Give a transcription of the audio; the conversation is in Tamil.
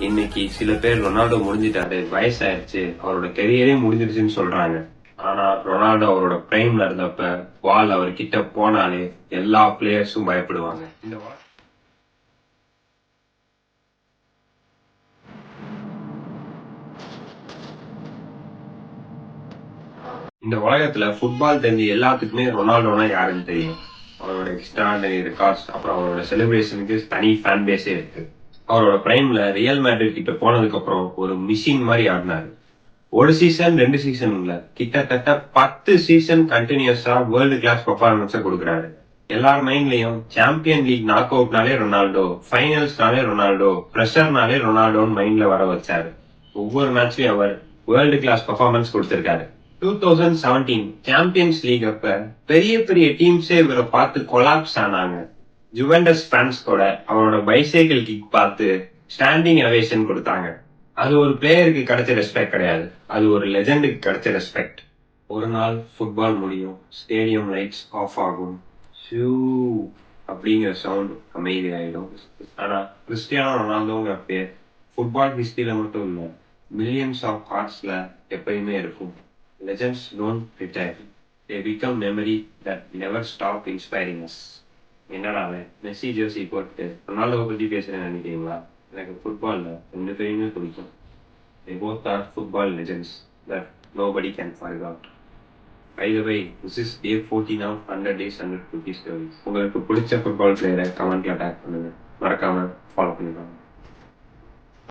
இன்னைக்கு சில பேர் ரொனால்டோ முடிஞ்சிட்டாரு, வயசாயிருச்சு, அவரோட கெரியரே முடிஞ்சிருச்சுன்னு சொல்றாங்க. ஆனா ரொனால்டோ அவரோட பிரைம்ல இருந்தப்ப பால் அவர் கிட்ட போனாலே எல்லா பிளேயர்ஸும் பயப்படுவாங்க. இந்த உலகத்துல ஃபுட்பால் தெரிஞ்ச எல்லாத்துக்குமே ரொனால்டோனா யாருன்னு தெரியும். அவரோட எக்ஸ்ட்ராடனரி ரெக்கார்ட்ஸ், அப்புறம் அவரோட செலிப்ரேஷனுக்கு தனி ஃபேன் பேஸே இருக்கு. அவரோட பிரைம்ல ரியல் மேட்ரிட் கிட்ட போனதுக்கு அப்புறம் ஒரு மிஷின் மாதிரி ஆடினாரு. ஒரு சீசன் 2 சீசன் இல்ல, கிட்டத்தட்ட 10 சீசன் கண்டினியூஸா வேர்ல்டு கிளாஸ் பெர்ஃபார்மன்ஸை கொடுக்குறாரு. எல்லார் மைண்ட்லயும் சாம்பியன் லீக் நாக் அவுட்னாலே ரொனால்டோ, ஃபைனல்ஸ்னாலே ரொனால்டோ, பிரஷர்னாலே ரொனால்டோன்னு மைண்ட்ல வர வச்சாரு. ஒவ்வொரு மேட்ச்லயும் அவர் வேர்ல்டு கிளாஸ் பெர்ஃபார்மன்ஸ் கொடுத்திருக்காரு. 2017 சாம்பியன்ஸ் லீக் அப்ப பெரிய பெரிய டீம்ஸே இவரை பார்த்து கொலாப்ஸ் ஆனாங்க. ஜுவெண்டஸ் ஃபேன்ஸ் கூட அவரோட பைசைக்கிள் கிக் பார்த்து ஸ்டாண்டிங் அவேஷன் கொடுத்தாங்க. அது ஒரு பிளேயருக்கு கிடைச்ச ரெஸ்பெக்ட் கிடையாது, அது ஒரு லெஜெண்டுக்கு கிடைச்ச ரெஸ்பெக்ட். ஒரு நாள் ஃபுட்பால் முடியும், ஸ்டேடியம் லைட்ஸ் ஆஃப் ஆகும், ஷூ அப்படிங்கிற சவுண்ட் அமைதி ஆயிடும். ஆனா கிறிஸ்டியானோ ரொனால்டோங்கிற பேர் ஃபுட்பால் ஹிஸ்டரியில மட்டும் இல்லை, மில்லியன்ஸ் ஆஃப் ஹார்ட்ஸ்ல எப்பயுமே இருக்கும். Legends don't retire. They become memory that never stop inspiring us. என்னடா அவன் மெஸ்ஸி ஜெர்சி போட்டு ரொனால்டோவை பத்தி பேசுறேன்னு நினைக்கிறீங்களா? எனக்கு ஃபுட்பால்ல 2 பேருமே பிடிக்கும். They both are football legends that nobody can forget. By the way, this is day 14 of 100 days 100 cookies stories. உங்களுக்கு பிடிச்ச ஃபுட்பால் பிளேயரை கமெண்ட்ல டேக் பண்ணுங்க. மறக்காம ஃபாலோ பண்ணிக்கோங்க.